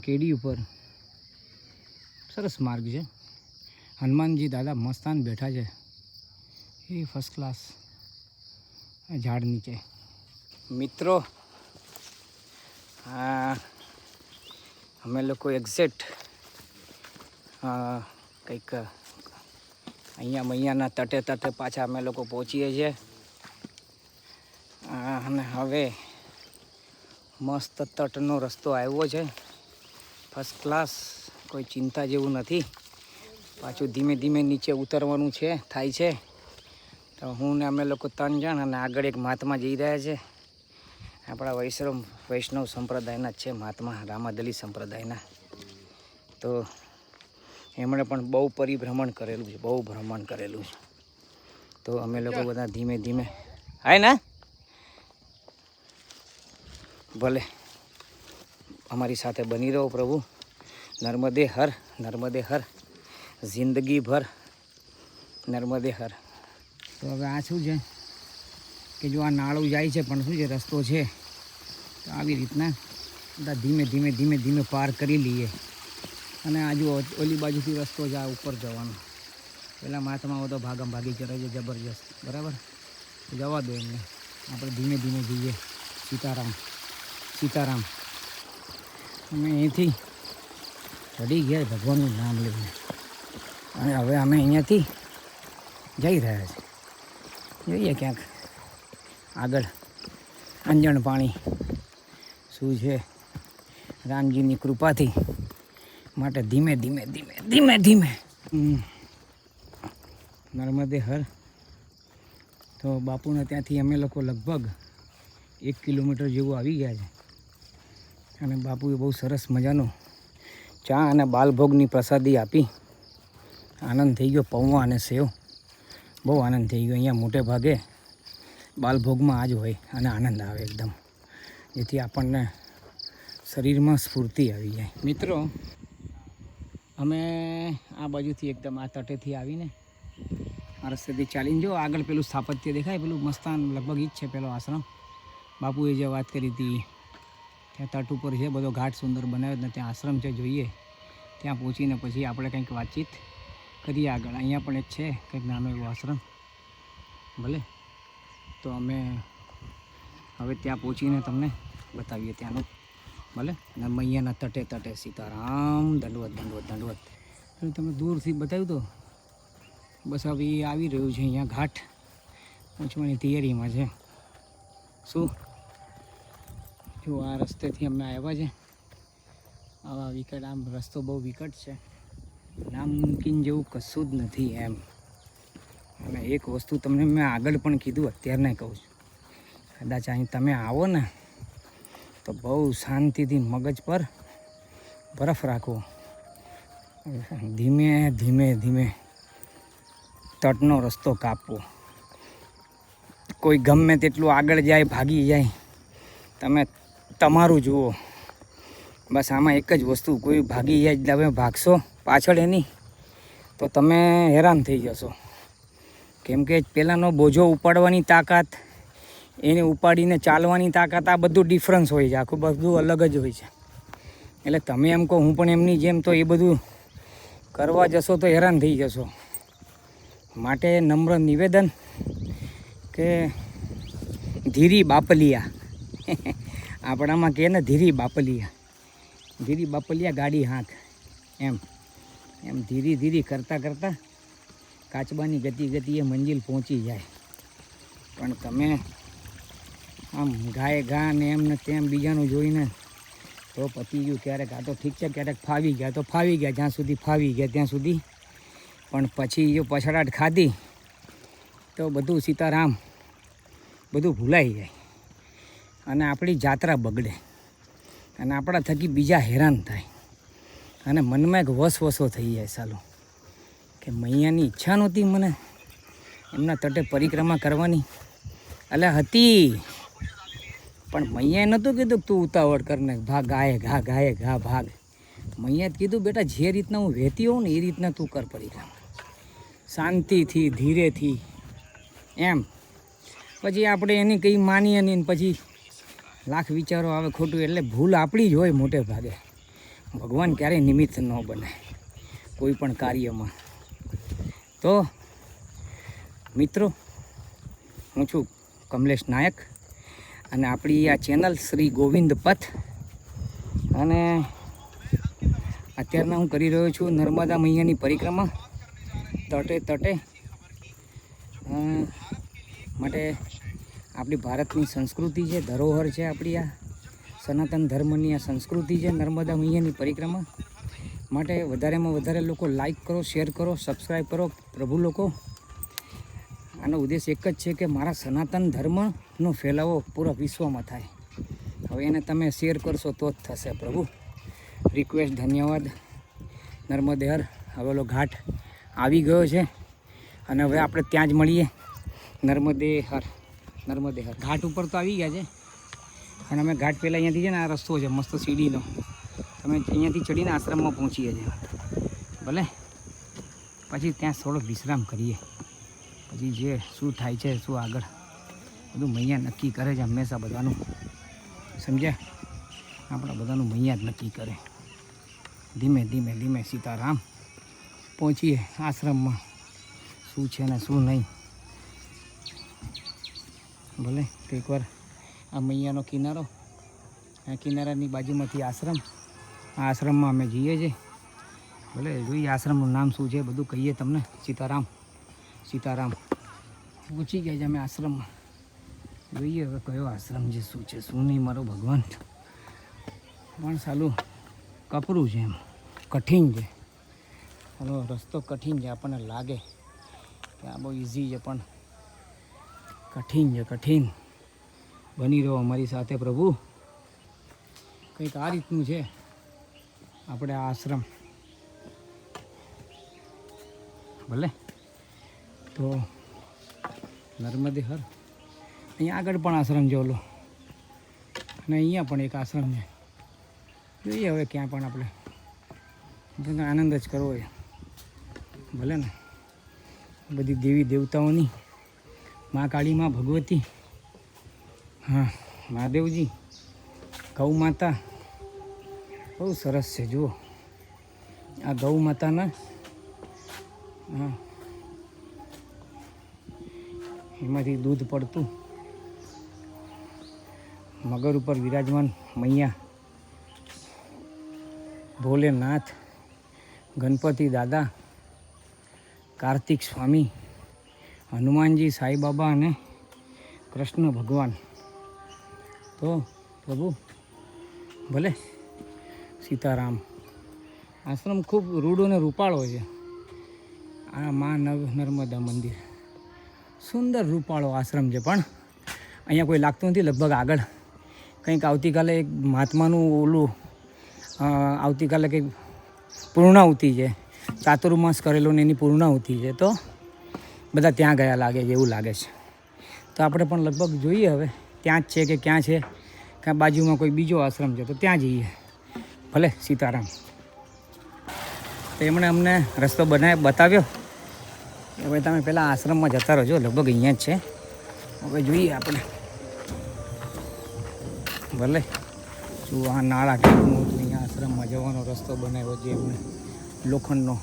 કેડી ઉપર સરસ માર્ગ છે. હનુમાનજી દાદા મસ્તાન બેઠા છે એ ફર્સ્ટ ક્લાસ ઝાડ નીચે. મિત્રો અમે લોકો એક્ઝેક્ટ કંઈક અહીંયાના તટે પાછા અમે લોકો પહોંચીએ છીએ. અને હવે મસ્ત તટનો રસ્તો આવ્યો છે, ફર્સ્ટ ક્લાસ, કોઈ ચિંતા જેવું નથી. પાછું ધીમે ધીમે નીચે ઉતરવાનું થાય છે. તો હું ને અમે લોકો 3 જણ અને આગળ એક મહાત્મા જઈ રહ્યા છે. આપણા વૈષ્ણવ સંપ્રદાયના જ છે મહાત્મા, રામાદલી સંપ્રદાયના. તો એમણે પણ બહુ પરિભ્રમણ કરેલું છે, બહુ ભ્રમણ કરેલું છે. તો અમે લોકો બધા ધીમે ધીમે હાય ને ભલે અમારી સાથે બની રહો પ્રભુ. નર્મદે હર, નર્મદે હર, જિંદગી ભર નર્મદે હર. તો હવે આ શું છે કે જો આ નાળું જાય છે, પણ શું છે રસ્તો છે, તો આવી રીતના બધા ધીમે ધીમે ધીમે ધીમે પાર કરી લઈએ. અને આજુ ઓલી બાજુથી રસ્તો જાય ઉપર જવાનો. પેલા મહાત્માઓ તો ભાગી કરે છે જબરજસ્ત, બરાબર, જવા દો એમને, આપણે ધીમે ધીમે જઈએ. સીતારામ સીતારામ. અમે અહીંથી ચડી ગયા ભગવાનનું નામ લઈને, અને હવે અમે અહીંયાથી જઈ રહ્યા છીએ. જોઈએ ક્યાંક આગળ અંજણ પાણી શું છે રામજીની કૃપાથી. માટે ધીમે ધીમે ધીમે ધીમે ધીમે નર્મદે હર. તો બાપુને ત્યાંથી અમે લોકો લગભગ 1 કિલોમીટર જેવું આવી ગયા છે. અને બાપુએ બહુ સરસ મજાનો ચા અને બાલભોગની પ્રસાદી આપી. આનંદ થઈ ગયો. પૌવા અને સેવ, બહુ આનંદ થઈ ગયો. અહીંયા મોટે ભાગે બાલભોગમાં આ જ હોય અને આનંદ આવે એકદમ, જેથી આપણને શરીરમાં સ્ફૂર્તિ આવી જાય. મિત્રો અમે આ બાજુથી એકદમ આ તટેથી આવીને આ રસ્તેથી ચાલીને જો આગળ પેલું સ્થાપત્ય દેખાય, પેલું મસ્તાન, લગભગ ઈ જ છે પેલો આશ્રમ. બાપુએ જે વાત કરી હતી, ત્યાં તટ ઉપર છે, બધો ઘાટ સુંદર બનાવ્યો ને ત્યાં આશ્રમ છે. જોઈએ ત્યાં પહોંચીને પછી આપણે કંઈક વાતચીત કરીએ આગળ. અહીંયા પણ એક છે કંઈક નાનો એવો આશ્રમ, ભલે. તો અમે હવે ત્યાં પહોંચીને તમને બતાવીએ ત્યાંનું, ભલે. અને મૈયાના તટે સીતારામ, દંડવત દંડવત દંડવત. તમે દૂરથી બતાવ્યું તો બસ હવે એ આવી રહ્યું છે. અહીંયા ઘાટ પહોંચવાની તૈયારીમાં છે. શું જો આ રસ્તેથી અમે આવ્યા છે. આવા વિકટ, આમ રસ્તો બહુ વિકટ છે, નામુમકિન જેવું કશું જ નથી એમ. અને એક વસ્તુ તમને મેં આગળ પણ કીધું, અત્યારને કહું છું, કદાચ અહીં તમે આવો ને તો બહુ શાંતિથી મગજ પર બરફ રાખવો. ધીમે ધીમે ધીમે તટનો રસ્તો કાપવો. કોઈ ગમે તેટલું આગળ જાય, ભાગી જાય, તમે તમારું જુઓ. બસ આમાં એક જ વસ્તુ, કોઈ ભાગી જાય, તમે ભાગશો પાછળ એની, તો તમે હેરાન થઈ જશો. કેમ કે પહેલાંનો બોજો ઉપાડવાની તાકાત, એને ઉપાડીને ચાલવાની તાકાત, આ બધું ડિફરન્સ હોય છે, આખું બધું અલગ જ હોય છે. એટલે તમે એમ કહો હું પણ એમની જેમ, તો એ બધું કરવા જશો તો હેરાન થઈ જશો. માટે નમ્ર નિવેદન કે ધીરી બાપલિયા આપણામાં કહે ને, ધીરી બાપલિયા ગાડી હાંક. એમ ધીરી ધીરી કરતાં કાચબાની ગતિએ મંજિલ પહોંચી જાય. પણ તમે આમ ઘા ને એમ ને તેમ બીજાનું જોઈને તો પતી ગયું ક્યારેક. આ તો ઠીક છે, ક્યારેક ફાવી ગયા તો ફાવી ગયા, જ્યાં સુધી ફાવી ગયા ત્યાં સુધી. પણ પછી જો પછડાટ ખાધી તો બધું સીતારામ, બધું ભૂલાઈ જાય અને આપણી જાત્રા બગડે અને આપણા થકી બીજા હેરાન થાય. અને મનમાં એક વસવસો થઈ જાય સાલું, કે મૈયાની ઈચ્છા નહોતી મને એમના તટે પરિક્રમા કરવાની. એટલે હતી, પણ મૈયાએ નહોતું કીધું તું ઉતાવળ કરને ભાગ, ગાયે ઘા ભાગ. મૈયાએ કીધું બેટા જે રીતના હું વહેતી હોઉં ને એ રીતના તું કર પરિક્રમા, શાંતિથી, ધીરેથી. એમ પછી આપણે એની કંઈ માનીએ નહીં, પછી લાખ વિચારો આવે ખોટું. એટલે ભૂલ આપણી જ હોય મોટે ભાગે. ભગવાન ક્યારેય નિમિત્ત ન બને કોઈ પણ કાર્યમાં. તો મિત્રો, હું છું કમલેશ નાયક અને આપણી આ ચેનલ શ્રી ગોવિંદ પથ. અને અત્યારના હું કરી રહ્યો છું નર્મદા મૈયાની પરિક્રમા તટે માટે. આપણી ભારતની સંસ્કૃતિ છે, ધરોહર છે, આપણી આ સનાતન ધર્મની આ સંસ્કૃતિ છે નર્મદા મૈયાની પરિક્રમા માટે. વધારેમાં વધારે લોકો લાઈક કરો, શેર કરો, સબસ્ક્રાઈબ કરો પ્રભુ લોકો. આનો ઉદ્દેશ એક જ છે કે મારા સનાતન ધર્મનો ફેલાવો પૂરા વિશ્વમાં થાય. હવે એને તમે શેર કરશો તો જ થશે પ્રભુ. રિક્વેસ્ટ, ધન્યવાદ. નર્મદે હર. હવે ઓલો ઘાટ આવી ગયો છે અને હવે આપણે ત્યાં જ મળીએ. નર્મદે હર, નર્મદે હર. ઘાટ ઉપર તો આવી ગયા છે અને અમે ઘાટ પહેલાં અહીંયાથી છે ને આ રસ્તો છે મસ્ત સીડીનો, તમે અહીંયાથી ચડીને આશ્રમમાં પહોંચીએ છીએ. ભલે પછી ત્યાં થોડોક વિશ્રામ કરીએ, પછી જે શું થાય છે શું આગળ બધું મૈયા નક્કી કરે છે હંમેશા બધાનું. સમજ્યા? આપણા બધાનું મૈયા જ નક્કી કરે. ધીમે ધીમે ધીમે સીતારામ પહોંચીએ આશ્રમમાં, શું છે ને શું નહીં. ભલે તો એકવાર આ મૈયાનો કિનારો, આ કિનારાની બાજુમાંથી આશ્રમ, આ આશ્રમમાં અમે જઈએ છીએ. ભલે જોઈએ આશ્રમનું નામ શું છે બધું કહીએ તમને. સીતારામ, સીતારામ. પહોંચી ગયા છે અમે આશ્રમમાં. જોઈએ હવે કયો આશ્રમ છે, શું છે શું નહીં. મારો ભગવાન પણ સાલું કપરું છે, એમ કઠિન છે. હાલો રસ્તો કઠિન છે, આપણને લાગે કે આ બહુ ઇઝી છે પણ કઠિન છે, કઠિન. બની રહો અમારી સાથે પ્રભુ. કંઈક આ રીતનું છે આપણે આ આશ્રમ. ભલે તો નર્મદે હર. અહીંયા આગળ પણ આશ્રમ છે ઓલો, અને અહીંયા પણ એક આશ્રમ છે. જોઈએ હવે ક્યાં પણ આપણે આનંદ જ કરવો હોય. ભલે ને બધી દેવી દેવતાઓની, મા કાળી, મા ભગવતી, હા મહાદેવજી, ગૌ માતા બહુ સરસ છે. જુઓ આ ગૌ માતાના, હા એમાંથી દૂધ પડતું. મગર ઉપર વિરાજમાન મૈયા, ભોલેનાથ, ગણપતિ દાદા, કાર્તિક સ્વામી, હનુમાનજી, સાંઈબાબા અને કૃષ્ણ ભગવાન. તો પ્રભુ ભલે સીતારામ. આશ્રમ ખૂબ રૂડો અને રૂપાળો છે. આ મા નર્મદા મંદિર સુંદર રૂપાળો આશ્રમ છે, પણ અહીંયા કોઈ લાગતું નથી. લગભગ આગળ કંઈક આવતીકાલે એક મહાત્માનું ઓલું આવતીકાલે કંઈક પૂર્ણાહુતિ છે, ચાતુર્માસ કરેલો ને એની પૂર્ણાહુતિ છે. તો બધા ત્યાં ગયા લાગે છે એવું લાગે છે. તો આપણે પણ લગભગ જોઈએ હવે ત્યાં જ છે કે ક્યાં છે, ક્યાં બાજુમાં કોઈ બીજો આશ્રમ છે તો ત્યાં જઈએ. ભલે સીતારામ. તો એમણે અમને રસ્તો બતાવ્યો. હવે તમે પહેલાં આશ્રમમાં જતા રહેજો, લગભગ અહીંયા જ છે. હવે જોઈએ આપણે. ભલે શું આ નાળા ટાઈપનું હતું, અહીંયા આશ્રમમાં જવાનો રસ્તો બનાવ્યો છે એમને લોખંડનો.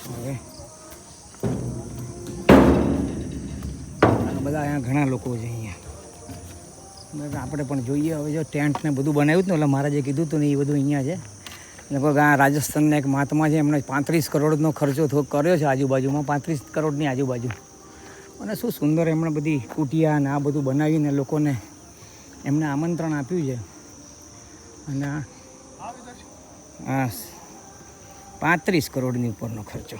હવે બધા અહીંયા ઘણા લોકો છે અહીંયા. આપણે પણ જોઈએ હવે. જો ટેન્ટ ને બધું બનાવ્યું હતું ને, એટલે મહારાજે કીધું હતું ને એ બધું અહીંયા છે. લગભગ આ રાજસ્થાનના એક મહાત્મા છે, એમણે 35 કરોડનો ખર્ચો કર્યો છે આજુબાજુમાં, 35 કરોડની આજુબાજુ. અને શું સુંદર એમણે બધી કુટિયા ને આ બધું બનાવીને લોકોને એમને આમંત્રણ આપ્યું છે. અને હા 35 કરોડની ઉપરનો ખર્ચો.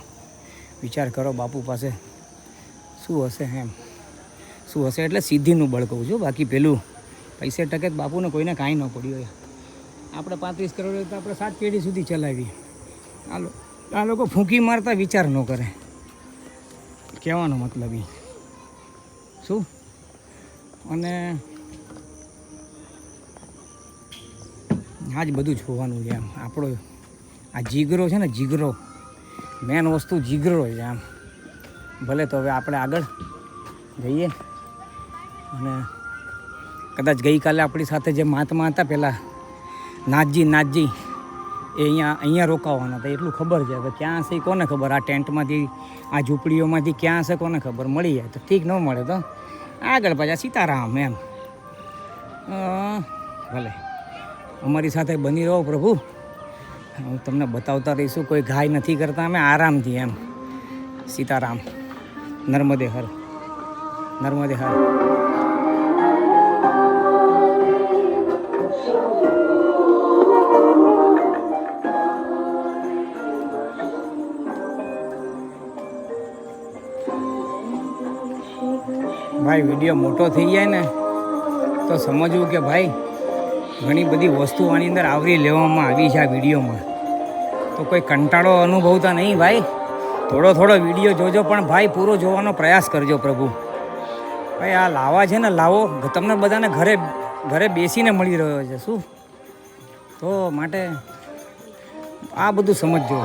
વિચાર કરો બાપુ પાસે શું હશે, એમ શું હશે. એટલે સિદ્ધિનું બળ કહું છું, બાકી પેલું પૈસે ટકે જ બાપુને કોઈને કાંઈ ન પડ્યું હોય. આપણે 35 કરોડ તો આપણે 7 પેઢી સુધી ચલાવીએ. આ લોકો ફૂંકી મારતા વિચાર ન કરે. કહેવાનો મતલબ એ શું. અને આ જ બધું જોવાનું છે આમ. આપણો આ જીગરો છે ને, જીગરો મેન વસ્તુ જીગરો છે આમ. ભલે તો હવે આપણે આગળ જઈએ. અને કદાચ ગઈકાલે આપણી સાથે જે મહાત્મા હતા પહેલાં નાથજી એ અહીંયા રોકાવાના હતા એટલું ખબર છે. હવે ક્યાં હશે કોને ખબર, આ ટેન્ટમાંથી આ ઝૂંપડીઓમાંથી ક્યાં હશે કોને ખબર. મળી જાય તો ઠીક, ન મળે તો આગળ પાછા સીતારામ એમ. ભલે અમારી સાથે બની રહો પ્રભુ, હું તમને બતાવતા રહીશું. કોઈ ઘાય નથી કરતા અમે, આરામથી એમ. સીતારામ. નર્મદે હર, નર્મદે હર. ભાઈ વિડીયો મોટો થઈ જાય ને તો સમજવું કે ભાઈ ઘણી બધી વસ્તુ આની અંદર આવરી લેવામાં આવી છે આ વિડીયોમાં. તો કોઈ કંટાળો અનુભવતા નહીં ભાઈ. થોડો વિડીયો જોજો, પણ ભાઈ પૂરો જોવાનો પ્રયાસ કરજો પ્રભુ. ભાઈ આ લાવા છે ને, લાવો તમને બધાને ઘરે બેસીને મળી રહ્યો છે શું, તો માટે આ બધું સમજજો.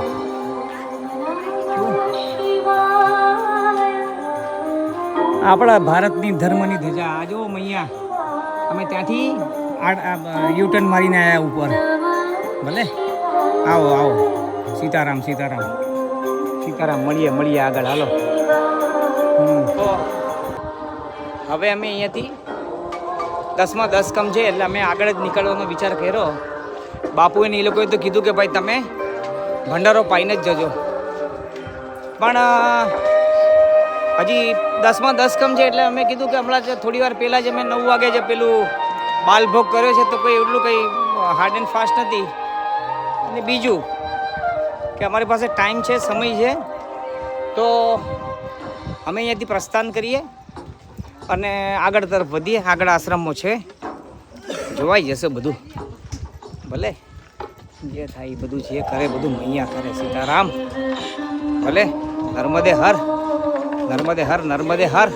આપણા ભારતની ધર્મની ધજા આ જો મૈયા, અમે ત્યાંથી યુટર્ન મારીને આવ્યા ઉપર. ભલે આવો આવો. સીતારામ સીતારામ સીતારામ. મળીએ આગળ, હાલો. તો હવે અમે અહીંયાથી 10માં 10 કમ છે એટલે અમે આગળ જ નીકળવાનો વિચાર કર્યો. બાપુએ ને એ લોકોએ તો કીધું કે ભાઈ તમે ભંડારો પાઈને જ જજો, પણ હજી 10માં 10 કમ છે એટલે અમે કીધું કે હમણાં થોડી વાર પહેલાં જ અમે 9 વાગે જે પેલું બાલભોગ કર્યો છે, તો કોઈ એટલું કંઈ હાર્ડ એન્ડ ફાસ્ટ નથી. અને બીજું કે અમારી પાસે ટાઈમ છે, સમય છે, તો અમે અહીંયાથી પ્રસ્થાન કરીએ અને આગળ તરફ વધીએ. આગળ આશ્રમો છે, જોવાઈ જશે બધું. ભલે જે થાય એ બધું જે કરે બધું મૈયા કરે. સીતારામ. ભલે. નર્મદે હર, નર્મદે હર, નર્મદે હર,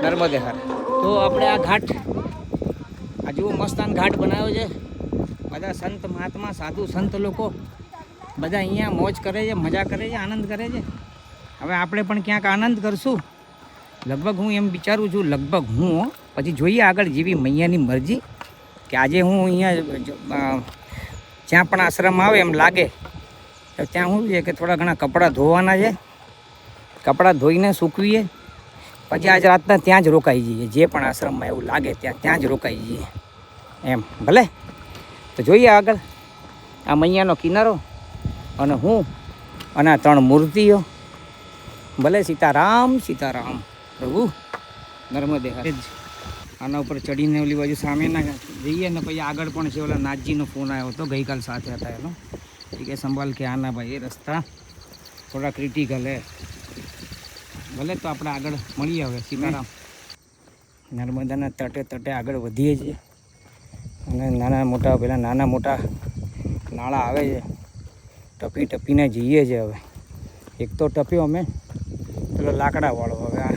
નર્મદે હર. તો આપણે આ ઘાટ, આ જુઓ મસ્તાન ઘાટ બનાવ્યો છે. બધા સંત મહાત્મા સાધુ સંત લોકો બધા અહીંયા મોજ કરે છે, મજા કરે છે, આનંદ કરે છે. હવે આપણે પણ ક્યાંક આનંદ કરશું. લગભગ હું એમ વિચારું છું, પછી જોઈએ આગળ જેવી મૈયાની મરજી, કે આજે હું અહીંયા જ્યાં પણ આશ્રમ આવે એમ લાગે ત્યાં શું છે કે થોડા ઘણા કપડાં ધોવાના છે. કપડાં ધોઈને સૂકવીએ, પછી આજ રાતના ત્યાં જ રોકાઈ જઈએ. જે પણ આશ્રમમાં એવું લાગે ત્યાં જ રોકાઈ જઈએ એમ. ભલે. તો જોઈએ આગળ આ મૈયાનો કિનારો અને હું અને આ 3 મૂર્તિઓ. ભલે. સીતારામ સીતારામ. પ્રભુ નર્મદે હર. આના ઉપર ચડીને ઓલી બાજુ સામેના જઈએ ને પછી આગળ પણ છે. ઓલા નાથજીનો ફોન આવ્યો હતો, ગઈકાલ સાથે હતા એનો. કે સંભાળ કે આના ભાઈ એ રસ્તા થોડા ક્રિટિકલ હે. ભલે. તો આપણે આગળ મળીએ હવે. સીતારામ. નર્મદાના તટે આગળ વધીએ છીએ અને નાના મોટા નાળા આવે છે, ટપીને જઈએ છીએ. હવે એક તો ટપ્યો અમે પેલો લાકડાવાળો. હવે આ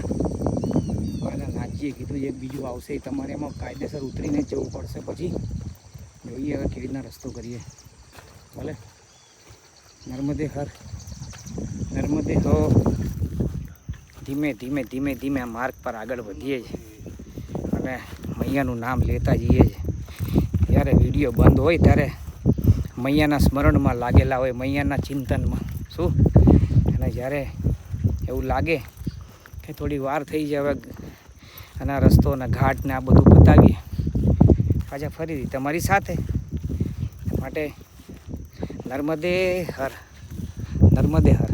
નાથજીએ કીધું એક બીજું આવશે, તમારે એમાં કાયદેસર ઉતરીને જ જવું પડશે. પછી જોઈએ હવે કેવી રીતના રસ્તો કરીએ. ભલે. નર્મદે હર, નર્મદે હો. ધીમે આ માર્ગ પર આગળ વધીએ છીએ અને મૈયાનું નામ લેતા જઈએ છીએ. જ્યારે વિડીયો બંધ હોય ત્યારે મૈયાના સ્મરણમાં લાગેલા હોય, મૈયાના ચિંતનમાં શું. અને જ્યારે એવું લાગે કે થોડી વાર થઈ જાય હવે અને આ રસ્તો અને ઘાટ ને આ બધું બતાવીએ, પાછા ફરીથી તમારી સાથે. માટે નર્મદે હર, નર્મદે હર,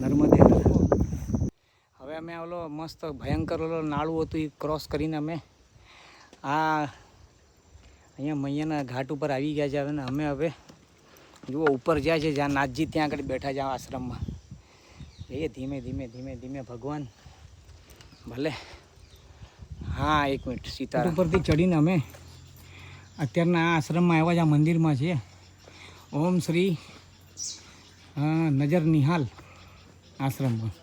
નર્મદે હર. હવે અમે ઓલો મસ્ત ભયંકર ઓલો નાળું હતું એ ક્રોસ કરીને અમે અહીંયા મૈયાના ઘાટ ઉપર આવી ગયા છે. હવે ને અમે હવે જુઓ ઉપર જાય છે જ્યાં નાથજી ત્યાં આગળ બેઠા છે આશ્રમમાં. જઈએ ધીમે ભગવાન. ભલે. હા, 1 મિનિટ. સીતારામ. ઉપરથી ચડીને અમે અત્યારના આ આશ્રમમાં આવ્યા છે, આ મંદિરમાં છીએ. ઓમ શ્રી નજર નિહાલ આશ્રમમાં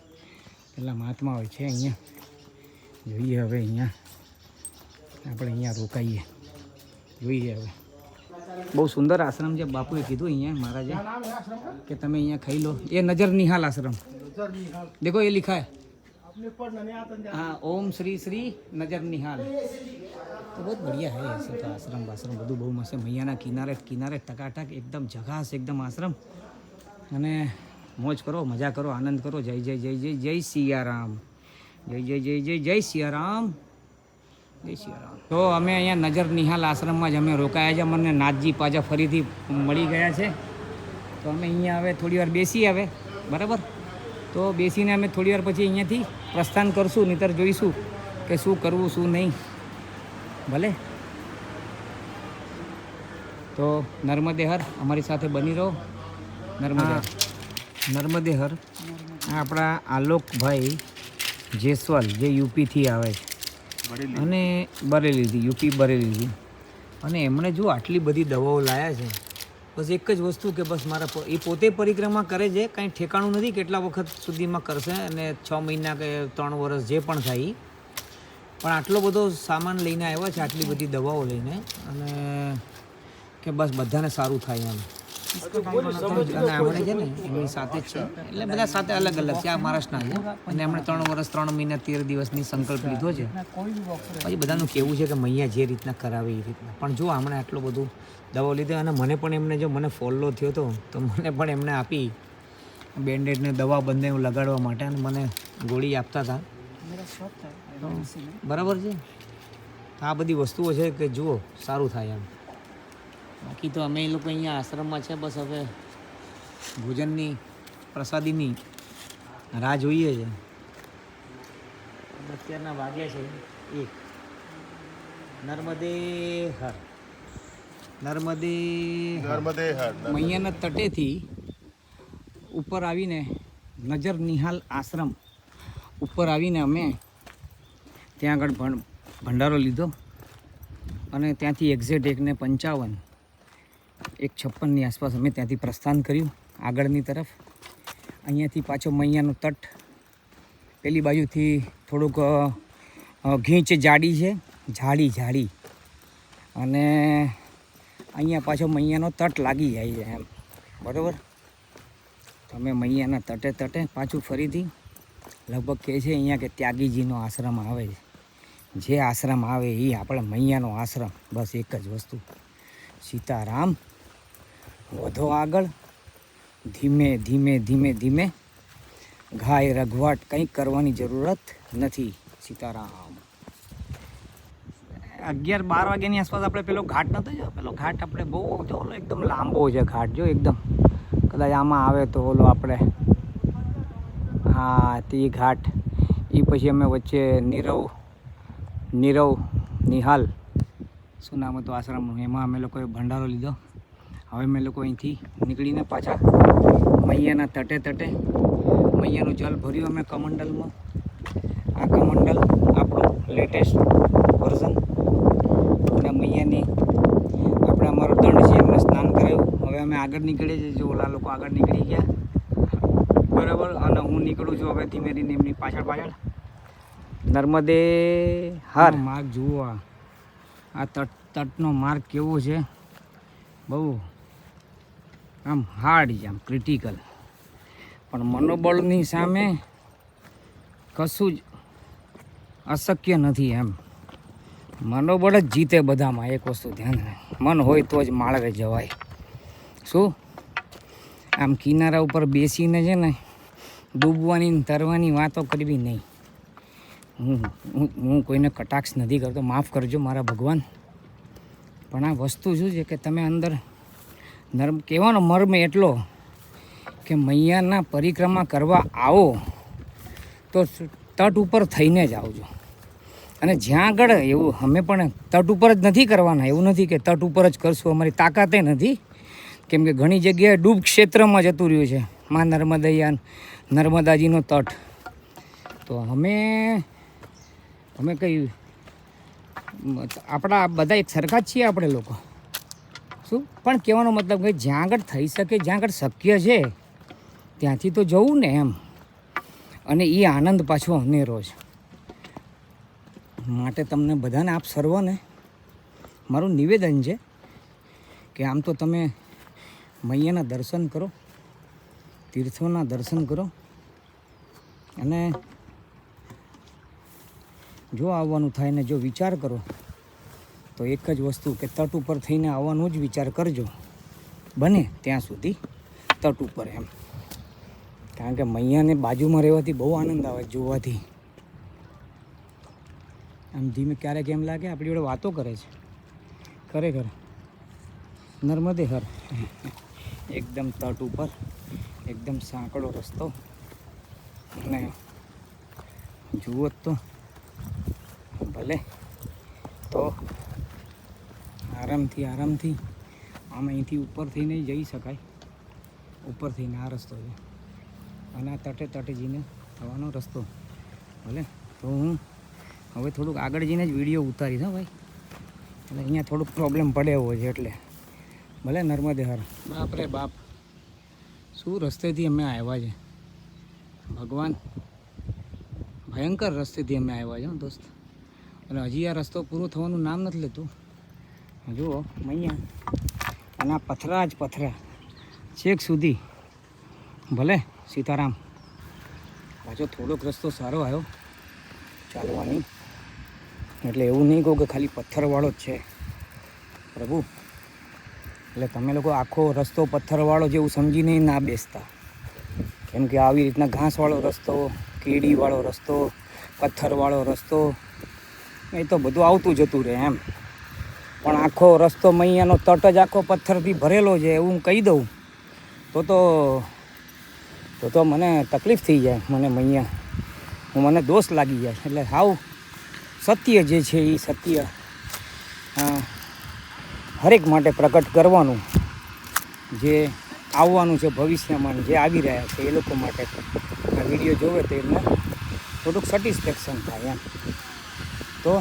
પેલા મહાત્મા હોય છે અહીંયા. જોઈએ હવે અહીંયા આપણે રોકાઈએ. જોઈએ હવે. બહુ સુંદર આશ્રમ છે. બાપુએ કીધું અહીંયા મહારાજે કે તમે અહીંયા ખાઈ લો. એ નજર નિહાલ આશ્રમ દેખો, એ लिखा है हाँ, ओम श्री श्री नजर निहाल। तो बहुत बढ़िया है ऐसे तो आश्रम वाश्रम બધું બહુ મસ્ત મૈયાના કિનારે કિનારે ટકાટક એકદમ જગાસ એકદમ આશ્રમ અને મોજ કરો મજા કરો આનંદ કરો જય જય જય જય જય સિયારામ જય જય જય જય જય સિયારામ જય સિયારામ। તો અમે અહીંયા નજર નિહાલ આશ્રમમાં જ અમે રોકાયા છે મને નાથજી પાછા ફરીથી મળી ગયા છે તો અમે અહીંયા હવે થોડી વાર બેસી આવે બરાબર તો બેસીને અમે થોડી વાર પછી અહીંયાથી પ્રસ્થાન કરશું નહીંતર જોઈશું કે શું કરવું શું નહીં ભલે। તો નર્મદે હર અમારી સાથે બની રહો નર્મદે હર આપણા આલોકભાઈ જેસવાલ જે યુપીથી આવે છે અને બરેલીથી યુપી બરેલીથી અને એમણે જો આટલી બધી દવાઓ લાવ્યા છે બસ એક જ વસ્તુ કે બસ મારા એ પોતે પરિક્રમા કરે છે કાંઈ ઠેકાણું નથી કેટલા વખત સુધીમાં કરશે અને 6 મહિના કે 3 વર્ષ જે પણ થાય પણ આટલો બધો સામાન લઈને આવ્યા છે આટલી બધી દવાઓ લઈને અને કે બસ બધાને સારું થાય એમ અને આપણે છે ને એમની સાથે જ છે એટલે બધા સાથે અલગ અલગ છે આ મહારાષ્ટ્રના છે અને એમણે 3 વર્ષ 3 મહિના 13 દિવસની સંકલ્પ લીધો છે પછી બધાનું કહેવું છે કે મૈયા જે રીતના કરાવે એ રીતના પણ જો હમણાં આટલું બધું દવાઓ લીધે અને મને પણ એમને જો મને ફોલ્લો થયો હતો તો મને પણ એમને આપી બેન્ડેડને દવા બંને લગાડવા માટે અને મને ગોળી આપતા હતા બરાબર છે આ બધી વસ્તુઓ છે કે જુઓ સારું થાય એમ બાકી તો અમે એ લોકો અહીંયા આશ્રમમાં છે બસ હવે ભોજનની પ્રસાદીની રાહ જોઈએ છે અત્યારના વાગ્યા છે 1 નર્મદે હર નર્મદે હર મૈયાના તટેથી ઉપર આવીને નજર નિહાલ આશ્રમ ઉપર આવીને અમે ત્યાં આગળ ભંડારો લીધો અને ત્યાંથી એક્ઝેક્ટ 1:55 1:56ની આસપાસ અમે ત્યાંથી પ્રસ્થાન કર્યું આગળની તરફ અહીંયાથી પાછો મૈયાનો તટ પેલી બાજુથી થોડુંક ઘીંચ જાડી છે જાડી અને અહીંયા પાછો મૈયાનો તટ લાગી જાય છે એમ બરાબર તો અમે મૈયાના તટે પાછું ફરીથી લગભગ કહે છે અહીંયા કે ત્યાગીજીનો આશ્રમ આવે છે જે આશ્રમ આવે એ આપણે મૈયાનો આશ્રમ બસ એક જ વસ્તુ સીતારામ વધો આગળ ધીમે ધીમે ઘાય રઘવાટ કંઈ કરવાની જરૂરત નથી સીતારામ। 11-12 વાગ્યાની આસપાસ આપણે પેલો ઘાટ નહોતો જો પેલો ઘાટ આપણે બહુ જો એકદમ લાંબો છે ઘાટ જો એકદમ કદાચ આમાં આવે તો ઓલો આપણે હા તે ઘાટ એ પછી અમે વચ્ચે નીરવ નિહાલ શું નામ હતું આશ્રમનું એમાં અમે લોકોએ ભંડારો લીધો હવે અમે લોકો અહીંથી નીકળીને પાછા મૈયાના તટે મૈયાનું જલ ભર્યું અમે કમંડલમાં આ કમંડલ આપણું લેટેસ્ટ વર્ઝન અને મૈયાની આપણે અમારો દંડ છે એમને સ્નાન કરાવ્યું હવે અમે આગળ નીકળીએ છીએ જો ઓલા લોકો આગળ નીકળી ગયા બરાબર અને હું નીકળું છું હવે ધીમે ધીમે એમની પાછળ નર્મદે હર માર્ગ જુઓ આ તટનો માર્ગ કેવો છે બહુ આમ હાર્ડ છે આમ ક્રિટિકલ પણ મનોબળની સામે કશું જ અશક્ય નથી એમ મનોબળ જ જીતે બધામાં એક વસ્તુ ધ્યાન મન હોય તો જ માળવે જવાય શું આમ કિનારા ઉપર બેસીને છે ને ડૂબવાની તરવાની વાતો કરવી નહીં હું કોઈને કટાક્ષ નથી કરતો માફ કરજો મારા ભગવાન પણ આ વસ્તુ શું છે કે તમે અંદર કહેવાનો મર્મ એટલો કે મૈયાના પરિક્રમા કરવા આવો તો તટ ઉપર થઈને જ આવજો અને જ્યાં આગળ એવું અમે પણ તટ ઉપર જ નથી કરવાના એવું નથી કે તટ ઉપર જ કરશું અમારી તાકાતે નથી કેમ કે ઘણી જગ્યાએ ડૂબ ક્ષેત્રમાં જતું રહ્યું છે માં નર્મદાજીનો તટ તો અમે કઈ આપણા બધા એક સરખા જ છીએ આપણે લોકો શું પણ કહેવાનો મતલબ કે જ્યાં આગળ થઈ શકે જ્યાં આગળ શક્ય છે ત્યાંથી તો જવું ને એમ અને એ આનંદ પાછો અનેરો છે માટે તમને બધાને આપ સર્વને મારું નિવેદન છે કે આમ તો તમે મૈયાના દર્શન કરો તીર્થોના દર્શન કરો અને જો આવવાનું થાય ને જો વિચાર કરો તો એક જ વસ્તુ કે તટ ઉપર થઈને આવવાનો જ વિચાર કરજો, બને ત્યાં સુધી તટ ઉપર એમ. કારણ કે મૈયાને બાજુમાં રહેવાથી બહુ આનંદ આવે જોવાથી. આમ ધીમે ક્યારેક એમ લાગે આપણી જોડે વાતો કરે છે. ખરેખર નર્મદે હર એકદમ તટ ઉપર, એકદમ સાંકડો રસ્તો. અને જુઓ તો ભલે તો આરામથી આમ અહીંથી ઉપર થઈને જઈ શકાય. ઉપર થઈને આ રસ્તો છે અને આ તટે જઈને થવાનો રસ્તો. ભલે તો હું હવે થોડુંક આગળ જઈને જ વિડીયો ઉતારીશ ભાઈ, એટલે અહીંયા થોડુંક પ્રોબ્લેમ પડે એવો છે એટલે. ભલે નર્મદે હર. બાપ રે બાપ, શું રસ્તેથી અમે આવ્યા છે ભગવાન, ભયંકર રસ્તેથી અમે આવ્યા છે દોસ્ત. અને હજી આ રસ્તો પૂરો થવાનું નામ નથી લેતું. જુઓ મૈયા અને આ પથરા જ પથરા છેક સુધી. ભલે સીતારામ. પાછો થોડોક રસ્તો સારો આવ્યો ચાલવાની, એટલે એવું નહીં કહું કે ખાલી પથ્થરવાળો જ છે પ્રભુ. એટલે તમે લોકો આખો રસ્તો પથ્થરવાળો જેવું સમજીને ના બેસતા, કેમ કે આવી રીતના ઘાસવાળો રસ્તો, કીડીવાળો રસ્તો, પથ્થરવાળો રસ્તો એ તો બધું આવતું જતું રહે એમ. પણ આખો રસ્તો મૈયાનો તટ જ આખો પથ્થરથી ભરેલો છે એવું હું કહી દઉં તો મને તકલીફ થઈ જાય. મને મૈયા મને દોષ લાગી જાય. એટલે હાવ સત્ય જે છે એ સત્ય હરેક માટે પ્રકટ કરવાનું. જે આવવાનું છે ભવિષ્યમાં, જે આવી રહ્યા છે એ લોકો માટે આ વિડીયો જોવે તો એમને થોડુંક સેટિસ્ફેક્શન થાય એમ. તો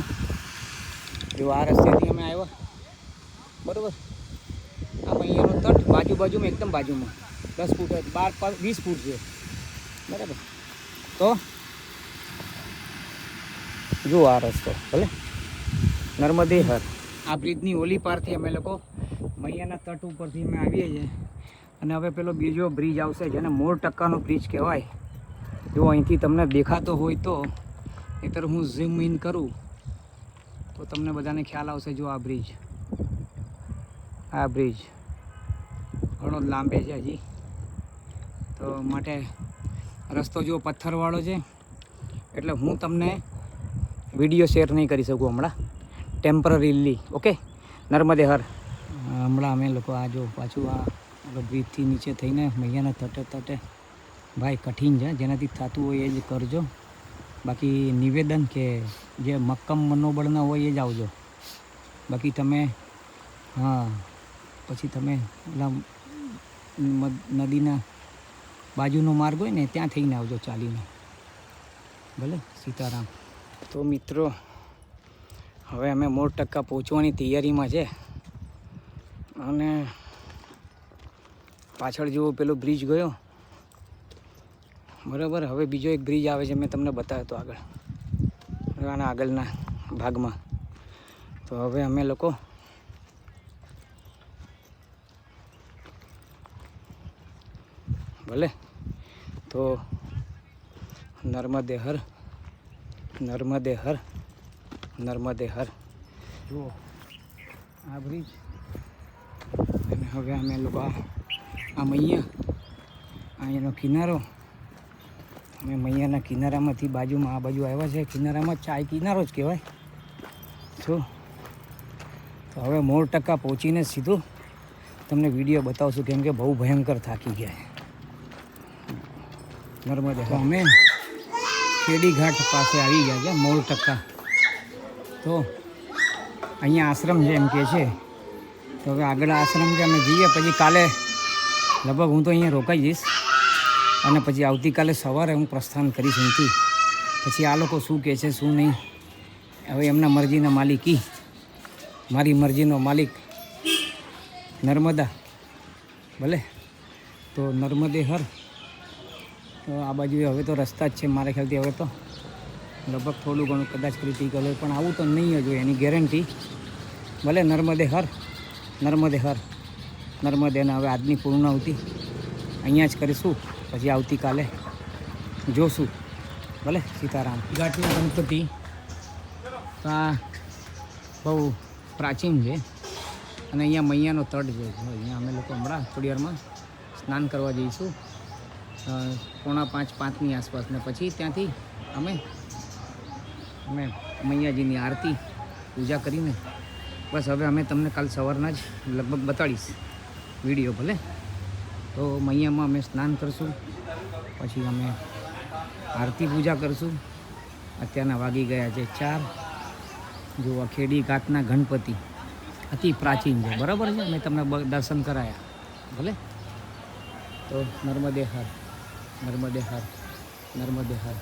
જો આ રસ્તેથી અમે આવ્યા બરાબર. આમ અહીંયાનો તટ બાજુમાં એકદમ બાજુમાં 10 ફૂટ 12-20 ફૂટ છે બરાબર. તો જો આ રસ્તો ભલે નર્મદે હર. આ બ્રિજની ઓલી પારથી અમે લોકો મૈયાના તટ ઉપરથી અમે આવીએ છીએ. અને હવે પેલો બીજો બ્રિજ આવશે જેને મોર ટક્કાનો બ્રિજ કહેવાય. જો અહીંથી તમને દેખાતો હોય તો નહીંતર હું ઝૂમ ઇન કરું તો તમને બધાને ખ્યાલ આવશે. જો આ બ્રિજ ઘણો લાંબે છે હજી તો માટે રસ્તો જો પથ્થરવાળો છે એટલે હું તમને વિડીયો શેર નહીં કરી શકું હમણાં, ટેમ્પરરીલી. ઓકે નર્મદે હર. હમણાં અમે લોકો આ જો પાછું આ બ્રિજથી નીચે થઈને મૈયાના તટે ભાઈ કઠિન છે. જેનાથી થતું હોય એ જ કરજો. બાકી નિવેદન કે જે મક્કમ મનોબળના હોય એ જ આવજો. બાકી તમે પછી તમે પેલા નદીના બાજુનો માર્ગ હોય ને ત્યાં થઈને આવજો ચાલીને. ભલે સીતારામ. તો મિત્રો હવે અમે મોર ટક્કા પહોંચવાની તૈયારીમાં છે. અને પાછળ જેવો પેલો બ્રિજ ગયો બરાબર. હવે બીજો એક બ્રિજ આવે છે, મેં તમને બતાવ્યો તો આગળ, આના આગળના ભાગમાં. તો હવે અમે લોકો ભલે તો નર્મદે હર. જુઓ આ બ્રિજ. અને હવે અમે લોકો આ મૈયા એનો કિનારો, અમે મૈયાના કિનારામાંથી બાજુમાં આ બાજુ આવ્યા છે. કિનારામાં ચાય કિનારો જ કહેવાય. શું તો હવે મોર ટક્કા પહોંચીને સીધું તમને વિડીયો બતાવશું, કેમ કે બહુ ભયંકર થાકી ગયા નર્મદે. અમે ખેડી ઘાટ પાસે આવી ગયા છે મોર ટક્કા. તો અહીંયા આશ્રમ છે એમ કે છે. તો હવે આગળ આશ્રમ છે, અમે જઈએ પછી કાલે લગભગ હું તો અહીંયા રોકાઈ જઈશ. અને પછી આવતીકાલે સવારે હું પ્રસ્થાન કરીશ અહીંથી. પછી આ લોકો શું કહે છે શું નહીં, હવે એમના મરજીના માલિકી, મારી મરજીનો માલિક નર્મદા. ભલે તો નર્મદે હર. તો આ બાજુ હવે તો રસ્તા જ છે મારા ખ્યાલથી. હવે તો લગભગ થોડું ઘણું કદાચ ક્રિટિકલ હોય પણ આવું તો નહીં જ હોય એની ગેરંટી. ભલે નર્મદે હર. નર્મદેના હવે આજની પૂર્ણાહુતિ અહીંયા જ કરીશું. પછી આવતીકાલે જોશું. ભલે સીતારામ. ઘાટના ગણપતિ તો આ બહુ પ્રાચીન છે અને અહીંયા મૈયાનો તટ છે. અહીંયા અમે લોકો હમણાં થોડી વારમાં સ્નાન કરવા જઈશું 4:45-5ની આસપાસ, ને પછી ત્યાંથી અમે મૈયાજીની આરતી પૂજા કરીને બસ હવે અમે તમને કાલ સવારના જ લગભગ બતાડીશ વિડીયો ભલે. તો મૈયામાં અમે સ્નાન કરશું, પછી અમે આરતી પૂજા કરશું. અત્યારના વાગી ગયા છે 4. જો ખેડી ઘાટના ગણપતિ અતિ પ્રાચીન છે, બરાબર છે. મેં તમને દર્શન કરાયા ભલે. તો નર્મદે હર, નર્મદે હર, નર્મદે હર.